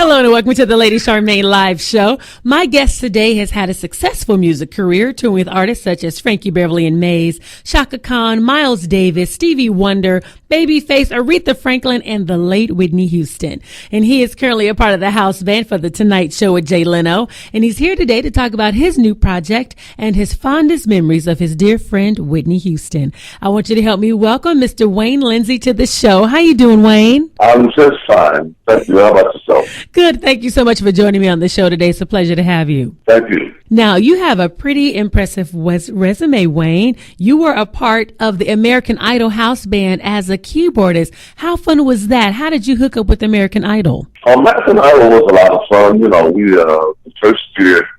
Hello and welcome to the Lady Charmaine live show. My guest today has had a successful music career, touring with artists such as Frankie Beverly and Maze, Chaka Khan, Miles Davis, Stevie Wonder, Babyface, Aretha Franklin, and the late Whitney Houston. And he is currently a part of the house band for The Tonight Show with Jay Leno. And he's here today to talk about his new project and his fondest memories of his dear friend Whitney Houston. I want you to help me welcome Mr. Wayne Linsey to the show. How you doing, Wayne? I'm just fine. Thank you. How about yourself? Good. Thank you so much for joining me on the show today. It's a pleasure to have you. Thank you. Now, you have a pretty impressive resume, Wayne. You were a part of the American Idol house band as a keyboardist. How fun was that? How did you hook up with American Idol? American Idol was a lot of fun. You know, the first year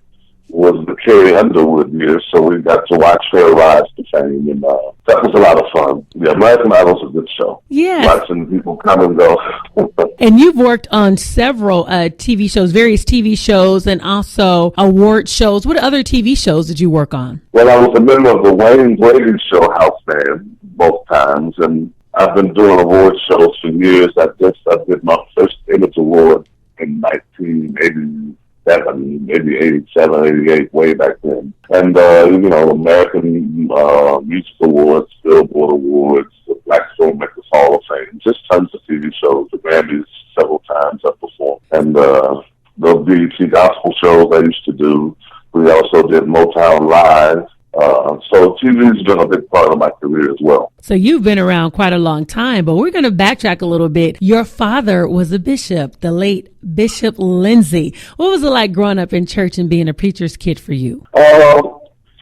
was the Carrie Underwood year, so we got to watch her rise to fame, and that was a lot of fun. Yeah, American Idol's a good show. Yeah. Watching people come and go. And you've worked on several TV shows, various TV shows, and also award shows. What other TV shows did you work on? Well, I was a member of the Wayne Brady Show house band both times, and I've been doing award shows for years. I did my first Image Award in 1987, maybe 87, 88, way back then. And, American Music Awards, Billboard Awards, the Black Filmmakers Hall of Fame, just tons of TV shows, the Grammys several times I performed. And the BET gospel shows I used to do. We also did Motown Live. So TV's been a big part of my career as well. So you've been around quite a long time, but we're going to backtrack a little bit. Your father was a bishop, the late Bishop Linsey. What was it like growing up in church and being a preacher's kid for you?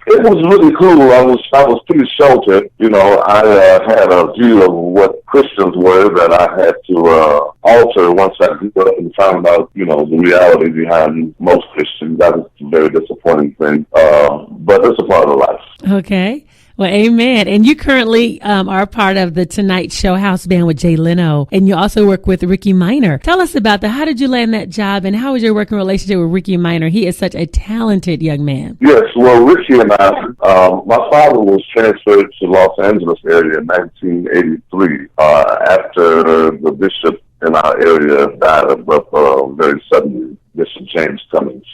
It was really cool. I was pretty sheltered. You know, I had a view of what Christians were that I had to alter once I grew up and found out, the reality behind most Christians. That was a very disappointing thing. But it's a part of life. Okay. Well, amen. And you currently are a part of the Tonight Show house band with Jay Leno, and you also work with Rickey Minor. Tell us about that. How did you land that job, and how was your working relationship with Rickey Minor? He is such a talented young man. Yes, well, Rickey and I, my father was transferred to Los Angeles area in 1983 after the bishop in our area died of very suddenly, Bishop James Cummings.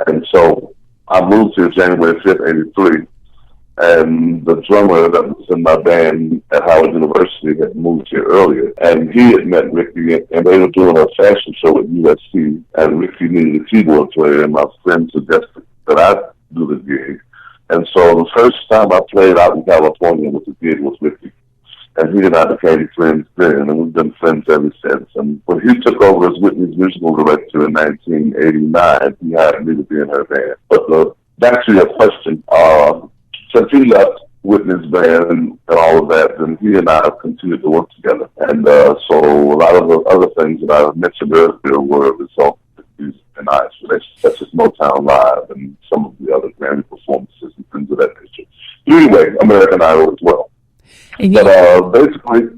And so I moved here January 5th, 83. And the drummer that was in my band at Howard University had moved here earlier. And he had met Rickey, and they were doing a fashion show at USC. And Rickey needed a keyboard player, and my friend suggested that I do the gig. And so the first time I played out in California with the gig was Rickey. And he and I became friends then, and we've been friends ever since. And when he took over as Whitney's musical director in 1989, he hired me to be in her band. But back to your question, since he left Whitney's band and all of that, then he and I have continued to work together. And so a lot of the other things that I mentioned earlier were a result of these and I's relationships, such as Motown Live and some of the other Grammy performances and things of that nature. Anyway, American Idol as well. But basically,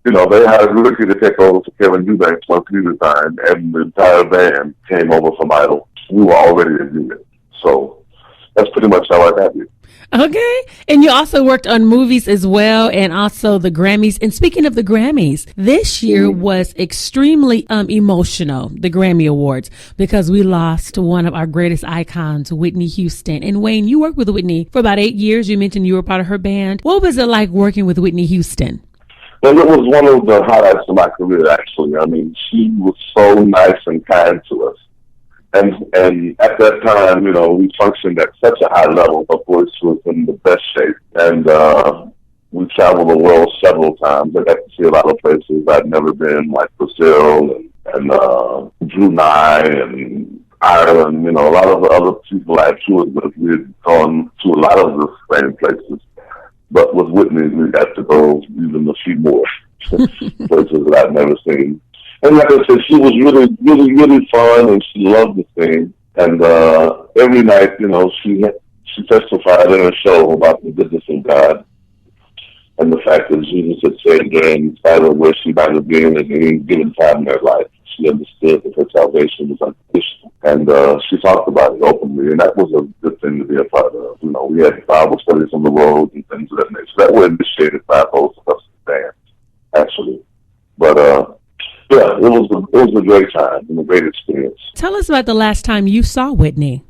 they hired Rickey to take over for Kevin Eubanks once he resigned, and the entire band came over from Idol. We were already in unit. So that's pretty much how I got here. Okay. And you also worked on movies as well, and also the Grammys. And speaking of the Grammys, this year was extremely emotional, the Grammy Awards, because we lost one of our greatest icons, Whitney Houston. And Wayne, you worked with Whitney for about 8 years. You mentioned you were part of her band. What was it like working with Whitney Houston? Well, it was one of the highlights of my career, actually. I mean, she was so nice and kind to us. And at that time, we functioned at such a high level. Her voice was in the best shape. And we traveled the world several times. I got to see a lot of places I'd never been, like Brazil and Brunei and Ireland. A lot of the other people I toured with, we had gone to a lot of the same places. But with Whitney, we got to go even a few more places that I'd never seen. And like I said, she was really, really, really fun, and she loved the thing. And every night, she testified in her show about the goodness of God and the fact that Jesus had saved her in spite of where she might have been at any given time in her life. She understood that her salvation was unconditional. And she talked about it openly, and that was a good thing to be a part of. We had Bible studies on the road and things of that nature. That was initiated by both of us, the band, actually. But Yeah, it was a great time and a great experience. Tell us about the last time you saw Whitney.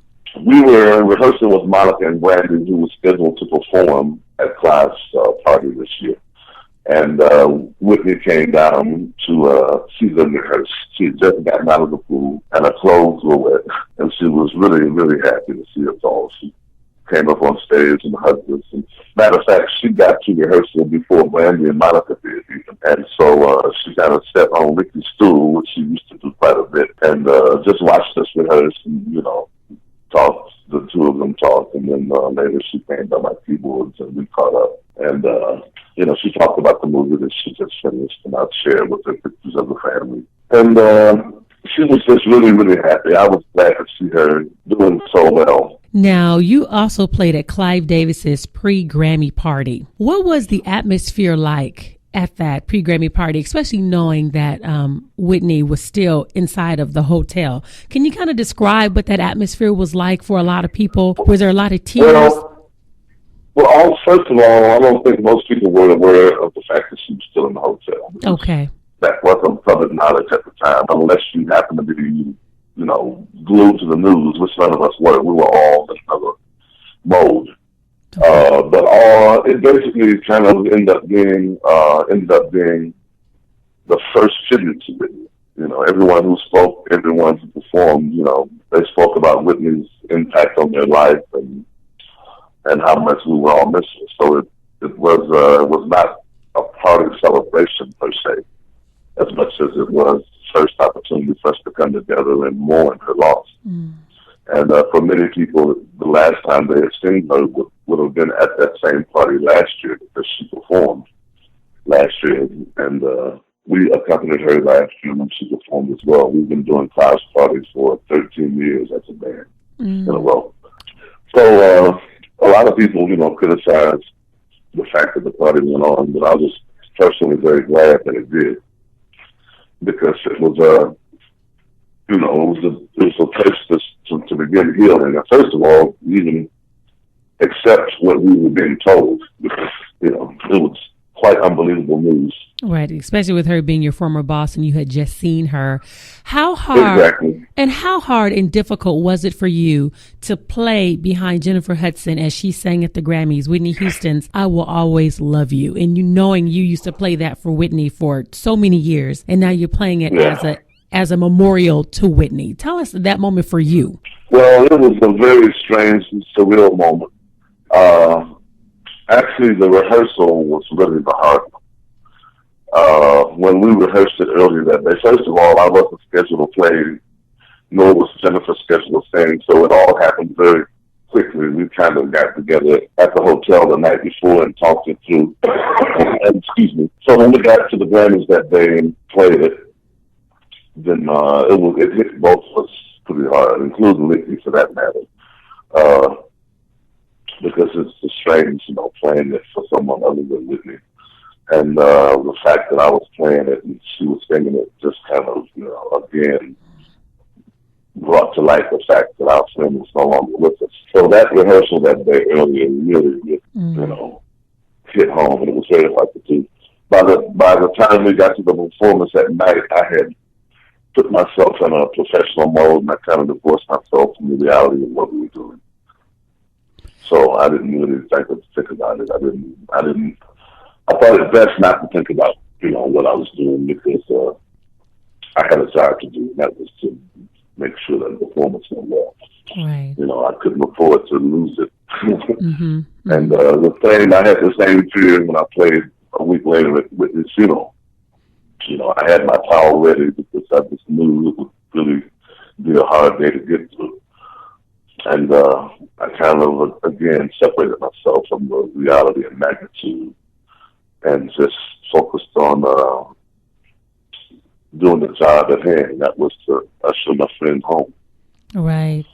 We were rehearsing with Monica and Brandon, who was scheduled to perform at Clive's party this year. And Whitney came down to see them rehearse. She had just gotten out of the pool, and her clothes were wet. And she was really, really happy to see us all. She came up on stage and hugged us. And matter of fact, she got to rehearsal before Brandy and Monica did even. And so she kind of sat on Rickey's stool, which she used to do quite a bit, and just watched us rehearse and, talked. The two of them talked, and then later she came by my keyboards and we caught up. And, she talked about the movie that she just finished, and I'd share with her pictures of the family. And she was just really, really happy. I was glad to see her doing so well. Now, you also played at Clive Davis's pre-Grammy party. What was the atmosphere like at that pre-Grammy party, especially knowing that Whitney was still inside of the hotel? Can you kind of describe what that atmosphere was like for a lot of people? Was there a lot of tears? Well, first of all, I don't think most people were aware of the fact that she was still in the hotel. Okay. That wasn't public knowledge at the time, unless you happened to be, glued to the news, which none of us were. We were all in another mode. But it basically kind of ended up being the first tribute to Whitney. Everyone who spoke, everyone who performed, they spoke about Whitney's impact on their life and how much we were all missing. So it was not a party celebration per se, as much as it was the first opportunity for us to come together and mourn her loss. Mm. And for many people, the last time they had seen her would have been at that same party last year, because she performed last year. And we accompanied her last year when she performed as well. We've been doing Clive's parties for 13 years as a band in a row. So a lot of people, criticize the fact that the party went on, but I was personally very glad that it did, because it was it was a place to begin healing. And first of all, even accept what we were being told, because, it was quite unbelievable news. Right, especially with her being your former boss and you had just seen her. How hard and difficult was it for you to play behind Jennifer Hudson as she sang at the Grammys, Whitney Houston's "I Will Always Love You," and knowing you used to play that for Whitney for so many years, and now you're playing it as a memorial to Whitney? Tell us that moment for you. Well, it was a very strange and surreal moment. Actually, the rehearsal was really the hard one. When we rehearsed it earlier that day, first of all, I wasn't scheduled to play, nor was Jennifer scheduled to sing, so it all happened very quickly. We kind of got together at the hotel the night before and talked it through. So when we got to the Grammys that day and played it, then it hit both of us pretty hard, including Linsey for that matter. Because it's strange, playing it for someone other than Whitney. And the fact that I was playing it and she was singing it just kind of, again, brought to light the fact that our friend was no longer with us. So that rehearsal that day earlier really, hit home, and it was very hard to do. By the time we got to the performance at night, I had put myself in a professional mode, and I kind of divorced myself from the reality of what we were doing. So I didn't really think about it. I thought it best not to think about, what I was doing, because I had a job to do, and that was to make sure that the performance went well. Right. I couldn't afford to lose it. And the thing, I had the same fear when I played a week later at Whitney's funeral. I had my towel ready because I just knew it would really be a hard day to get through. And I kind of, again, separated myself from the reality and magnitude and just focused on doing the job at hand. That was to usher my friend home. Right.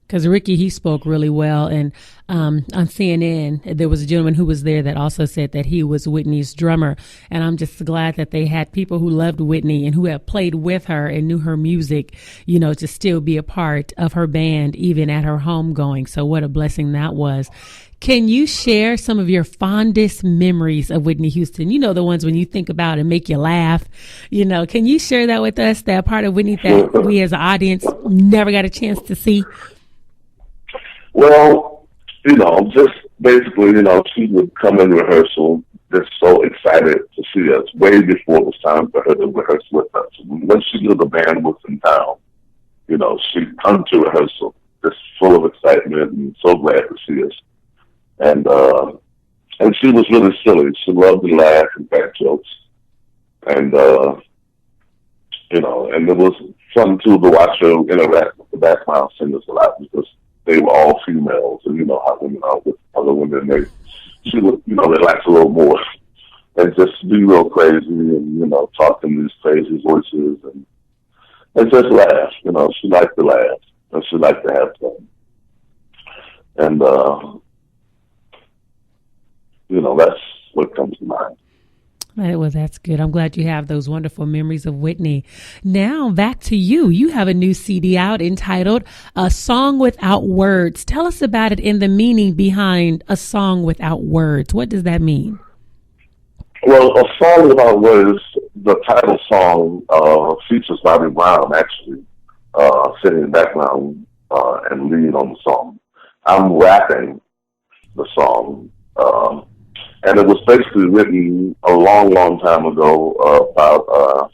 Because because Rickey, he spoke really well. And on CNN, there was a gentleman who was there that also said that he was Whitney's drummer. And I'm just glad that they had people who loved Whitney and who had played with her and knew her music, you know, to still be a part of her band, even at her homegoing. So what a blessing that was. Can you share some of your fondest memories of Whitney Houston? You know, the ones when you think about and make you laugh. You know, can you share that with us, that part of Whitney that we as an audience never got a chance to see? Well, you know, just basically, you know, she would come in rehearsal just so excited to see us way before it was time for her to rehearse with us. When she knew the band was in town, you know, she'd come to rehearsal just full of excitement and so glad to see us. And she was really silly. She loved to laugh and crack jokes. And, you know, and it was fun, too, to watch her interact with the background singers a lot because they were all females. And you know how women are with other women. She would, you know, relax a little more and just be real crazy and, you know, talk in these crazy voices and just laugh. You know, she liked to laugh and she liked to have fun. And, you know, that's what comes to mind. Well, that's good. I'm glad you have those wonderful memories of Whitney. Now, back to you. You have a new CD out entitled A Song Without Words. Tell us about it and the meaning behind A Song Without Words. What does that mean? Well, A Song Without Words, the title song, features Bobby Brown, actually, sitting in the background and lead on the song. I'm rapping the song. And it was basically written a long, long time ago about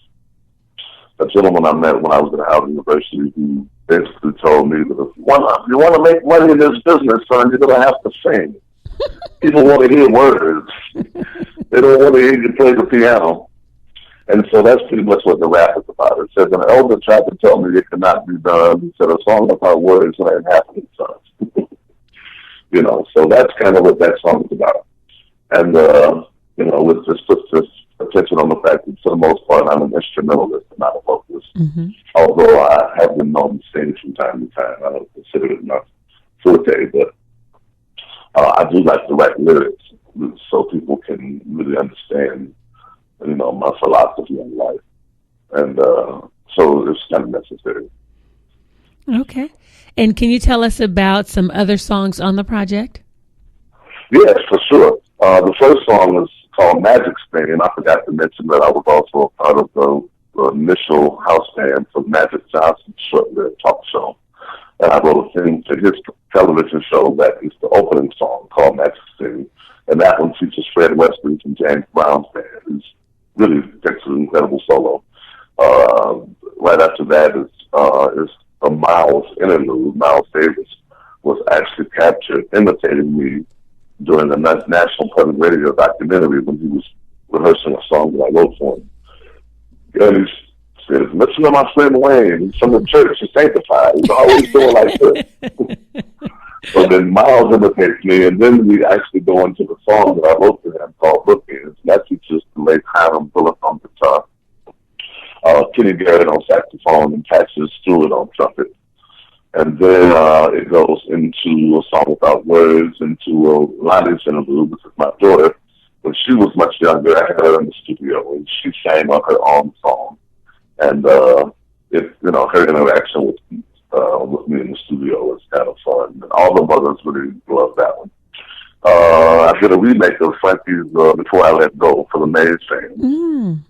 a gentleman I met when I was at Howard University who basically told me that if you want to make money in this business, son, you're going to have to sing. People want to hear words. They don't want to hear you play the piano. And so that's pretty much what the rap is about. It says, an elder tried to tell me it could not be done. He said, a song without words ain't happening, son. You know, so that's kind of what that song is about. And, you know, it just puts this attention on the fact that for the most part, I'm an instrumentalist and not a vocalist. Mm-hmm. Although I have been known to sing from time to time. I don't consider it my forte, but I do like to write lyrics so people can really understand, you know, my philosophy in life. And so it's kind of necessary. Okay. And can you tell us about some other songs on the project? Yes, for sure. The first song is called Magic Stain. I forgot to mention that I was also a part of the initial house band for Magic Johnson's short-lived talk show. And I wrote a theme to his television show that is the opening song called Magic Stain. And that one features Fred Wesley from James Brown's band, who's really takes an incredible solo. Right after that is a Miles interlude. Miles Davis was actually captured imitating me during the National Public Radio documentary when he was rehearsing a song that I wrote for him. And he says, listen to my friend Wayne, he's from the church, he's sanctified. He's always doing like this. So then Miles imitates me, and then we actually go into the song that I wrote for him called Bookends. That features the late Hiram Bullock on guitar, Kenny Garrett on saxophone, and Patrick Stewart on trumpet. And then it goes into A Song Without Words, into a Lonnie's interlude, which is my daughter. When she was much younger, I had her in the studio, and she sang on her own song. And her interaction with me in the studio was kind of fun. And all the mothers really loved that one. I did a remake of Frankie's Before I Let Go for the Mays fans.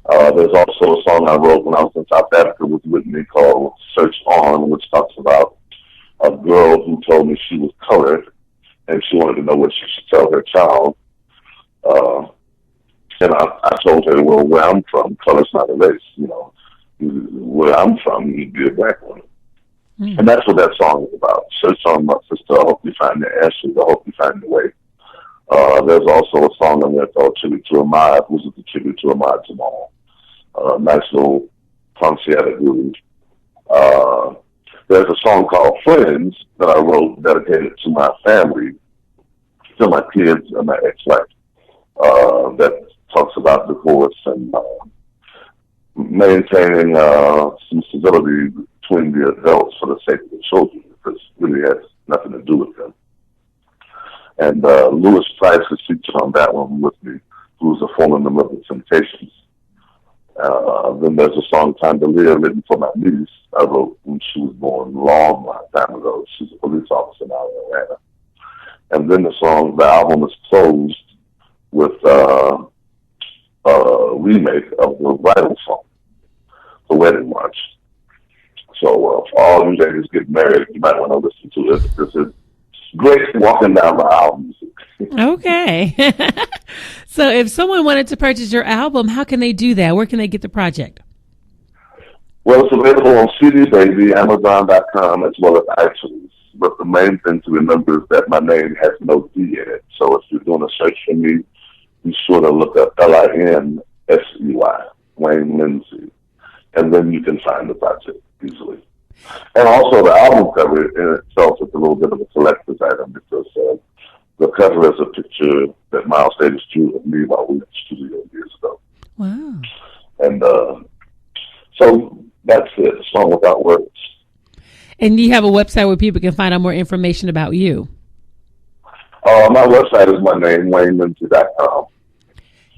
There's also a song I wrote when I was in South Africa with Whitney called Search On, which talks about a girl who told me she was colored and she wanted to know what she should tell her child. And I told her, well, where I'm from, color's not a race. You know, where I'm from, you'd be a black woman. And that's what that song is about. Search on, my sister. I hope you find the answers. I hope you find the way. There's also a song on there called Tribute to Ahmad, which is a tribute to Ahmad Jamal. Nice little Ponciata groove. There's a song called Friends that I wrote dedicated to my family, to my kids and my ex-wife, that talks about divorce and maintaining some stability between the adults for the sake of the children, because actually written for my niece. I wrote when she was born a long time ago. She's a police officer now in Atlanta. And then the album is closed with a remake of the bridal song, the wedding march. So for all you ladies getting married, you might want to listen to it. This is great walking down the aisle music. Okay. So if someone wanted to purchase your album, how can they do that? Where can they get the project? Well, it's available on CD Baby, Amazon.com, as well as iTunes. But the main thing to remember is that my name has no D in it. So if you're doing a search for me, be sure to look up Linsey, Wayne Linsey, and then you can find the project easily. And also the album cover in itself is a little bit of a collector's item because the cover is a picture that Miles Davis drew of me while we were in the studio years ago. Wow. And so that's it, a song without words. And do you have a website where people can find out more information about you? My website is my name, WayneLinsey.com.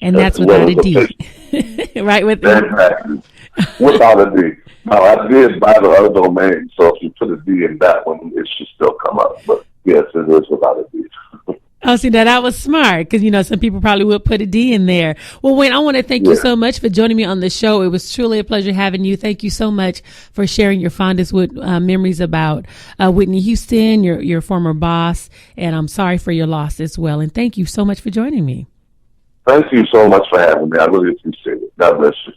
And that's without a D. Right? Exactly. Without a D. Now, I did buy the other domain, so if you put a D in that one, it should still come up. But yes, it is without a D. Oh, see, that was smart because, some people probably would put a D in there. Well, Wayne, I want to thank you so much for joining me on the show. It was truly a pleasure having you. Thank you so much for sharing your fondest memories about Whitney Houston, your former boss. And I'm sorry for your loss as well. And thank you so much for joining me. Thank you so much for having me. I really appreciate it. God bless you.